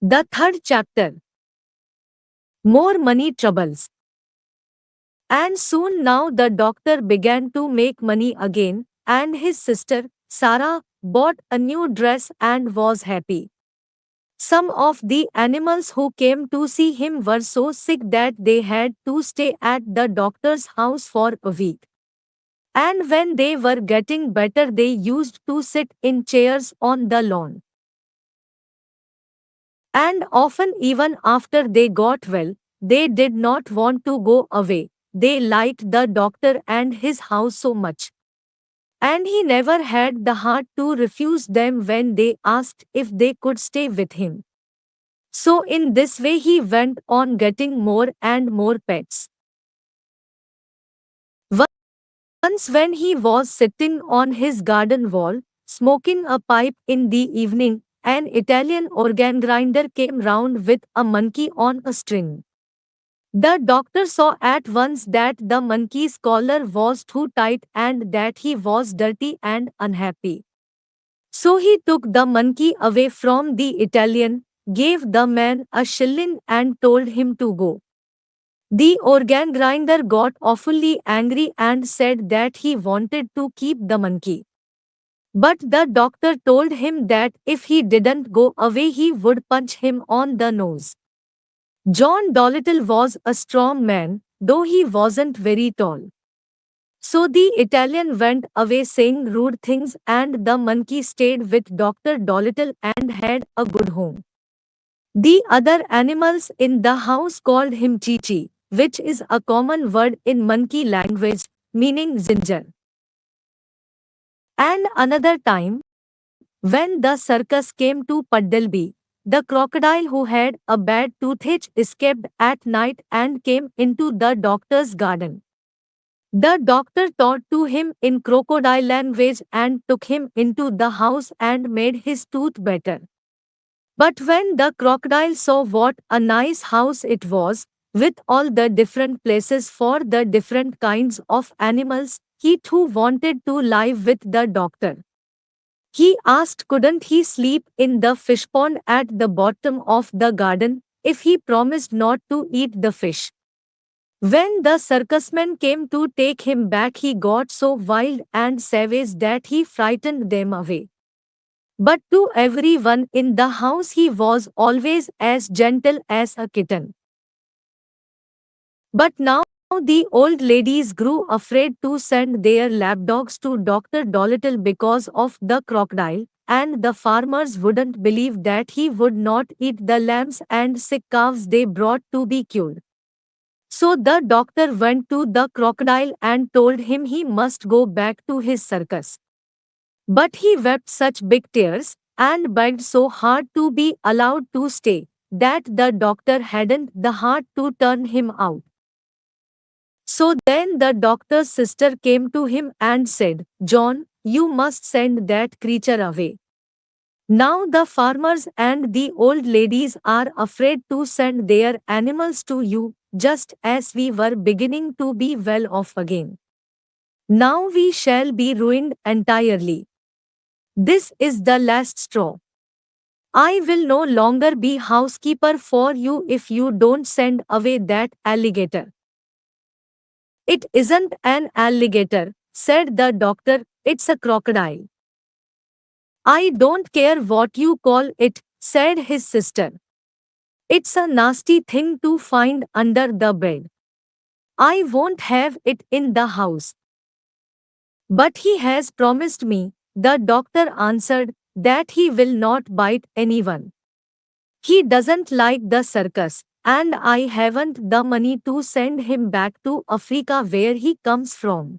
The third chapter. More money troubles. And soon now the doctor began to make money again, and his sister, Sarah, bought a new dress and was happy. Some of the animals who came to see him were so sick that they had to stay at the doctor's house for a week. And when they were getting better, they used to sit in chairs on the lawn. And often, even after they got well, they did not want to go away. They liked the doctor and his house so much. And he never had the heart to refuse them when they asked if they could stay with him. So, in this way, he went on getting more and more pets. Once, when he was sitting on his garden wall, smoking a pipe in the evening, an Italian organ grinder came round with a monkey on a string. The doctor saw at once that the monkey's collar was too tight and that he was dirty and unhappy. So he took the monkey away from the Italian, gave the man a shilling and told him to go. The organ grinder got awfully angry and said that he wanted to keep the monkey. But the doctor told him that if he didn't go away, he would punch him on the nose. John Dolittle was a strong man, though he wasn't very tall. So the Italian went away saying rude things, and the monkey stayed with Doctor Dolittle and had a good home. The other animals in the house called him Chichi, which is a common word in monkey language, meaning ginger. And another time, when the circus came to Puddleby, the crocodile who had a bad toothache escaped at night and came into the doctor's garden. The doctor talked to him in crocodile language and took him into the house and made his tooth better. But when the crocodile saw what a nice house it was, with all the different places for the different kinds of animals, he too wanted to live with the doctor. He asked couldn't he sleep in the fish pond at the bottom of the garden if he promised not to eat the fish. When the circusmen came to take him back, he got so wild and savage that he frightened them away. But to everyone in the house he was always as gentle as a kitten. But now the old ladies grew afraid to send their lapdogs to Dr. Dolittle because of the crocodile, and the farmers wouldn't believe that he would not eat the lambs and sick calves they brought to be cured. So the doctor went to the crocodile and told him he must go back to his circus. But he wept such big tears and begged so hard to be allowed to stay that the doctor hadn't the heart to turn him out. So then the doctor's sister came to him and said, John, you must send that creature away. Now the farmers and the old ladies are afraid to send their animals to you, just as we were beginning to be well off again. Now we shall be ruined entirely. This is the last straw. I will no longer be housekeeper for you if you don't send away that alligator. It isn't an alligator, said the doctor, it's a crocodile. I don't care what you call it, said his sister. It's a nasty thing to find under the bed. I won't have it in the house. But he has promised me, the doctor answered, that he will not bite anyone. He doesn't like the circus, and I haven't the money to send him back to Africa where he comes from.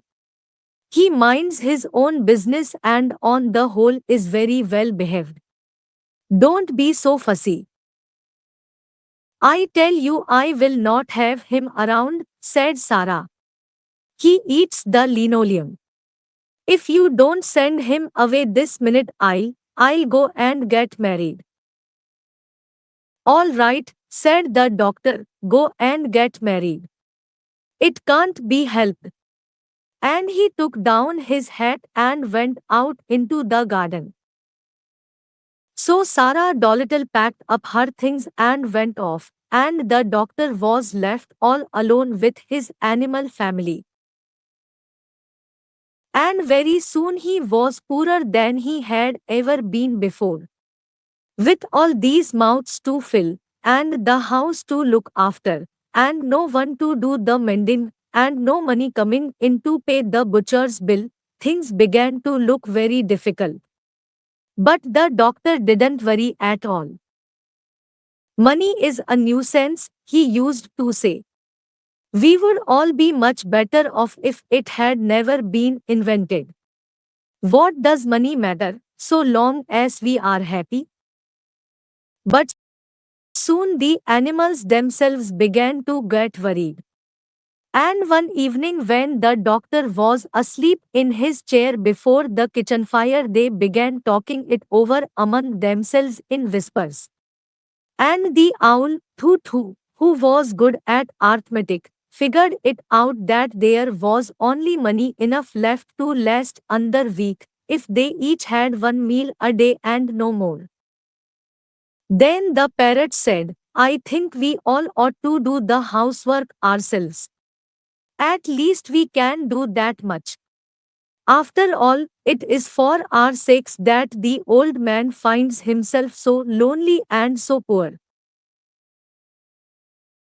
He minds his own business and on the whole is very well behaved. Don't be so fussy. I tell you I will not have him around, said Sarah. He eats the linoleum. If you don't send him away this minute, I'll go and get married. All right, said the doctor, go and get married. It can't be helped. And he took down his hat and went out into the garden. So Sarah Dolittle packed up her things and went off, and the doctor was left all alone with his animal family. And very soon he was poorer than he had ever been before. With all these mouths to fill, and the house to look after, and no one to do the mending, and no money coming in to pay the butcher's bill, things began to look very difficult. But the doctor didn't worry at all. Money is a nuisance, he used to say. We would all be much better off if it had never been invented. What does money matter, so long as we are happy? But soon the animals themselves began to get worried. And one evening, when the doctor was asleep in his chair before the kitchen fire, they began talking it over among themselves in whispers. And the owl, Thoo, who was good at arithmetic, figured it out that there was only money enough left to last another week if they each had one meal a day and no more. Then the parrot said, I think we all ought to do the housework ourselves. At least we can do that much. After all, it is for our sakes that the old man finds himself so lonely and so poor.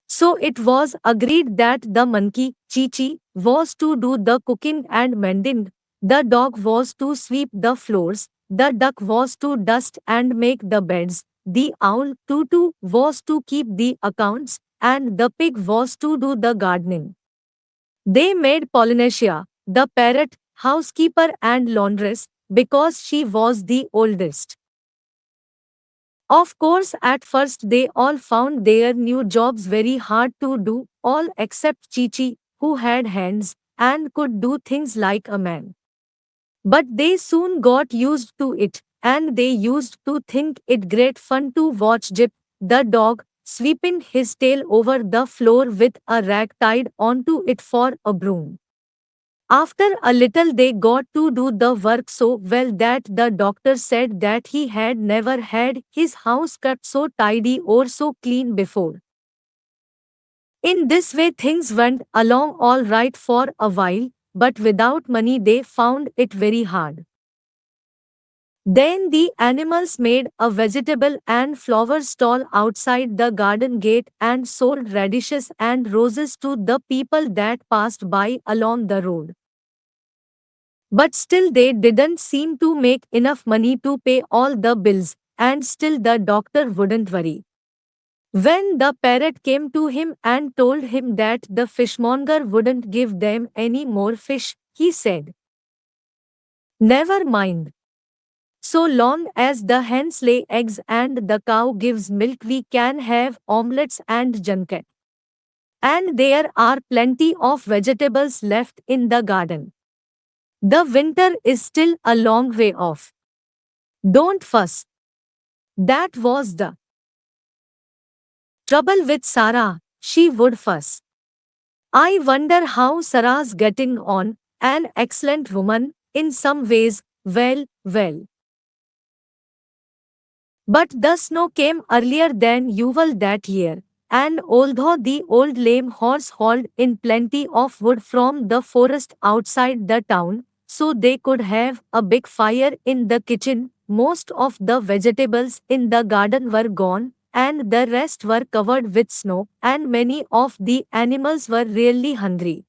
So it was agreed that the monkey, Chi-Chi, was to do the cooking and mending, the dog was to sweep the floors, the duck was to dust and make the beds, the owl, Tutu, was to keep the accounts, and the pig was to do the gardening. They made Polynesia, the parrot, housekeeper and laundress, because she was the oldest. Of course, at first they all found their new jobs very hard to do, all except Chi-Chi, who had hands and could do things like a man. But they soon got used to it, and they used to think it great fun to watch Jip, the dog, sweeping his tail over the floor with a rag tied onto it for a broom. After a little, they got to do the work so well that the doctor said that he had never had his house kept so tidy or so clean before. In this way, things went along all right for a while, but without money, they found it very hard. Then the animals made a vegetable and flower stall outside the garden gate and sold radishes and roses to the people that passed by along the road. But still they didn't seem to make enough money to pay all the bills, and still the doctor wouldn't worry. When the parrot came to him and told him that the fishmonger wouldn't give them any more fish, he said, Never mind. So long as the hens lay eggs and the cow gives milk, we can have omelets and junket. And there are plenty of vegetables left in the garden. The winter is still a long way off. Don't fuss. That was the trouble with Sarah, she would fuss. I wonder how Sarah's getting on, an excellent woman, in some ways, well. But the snow came earlier than usual that year, and although the old lame horse hauled in plenty of wood from the forest outside the town, so they could have a big fire in the kitchen, most of the vegetables in the garden were gone, and the rest were covered with snow, and many of the animals were really hungry.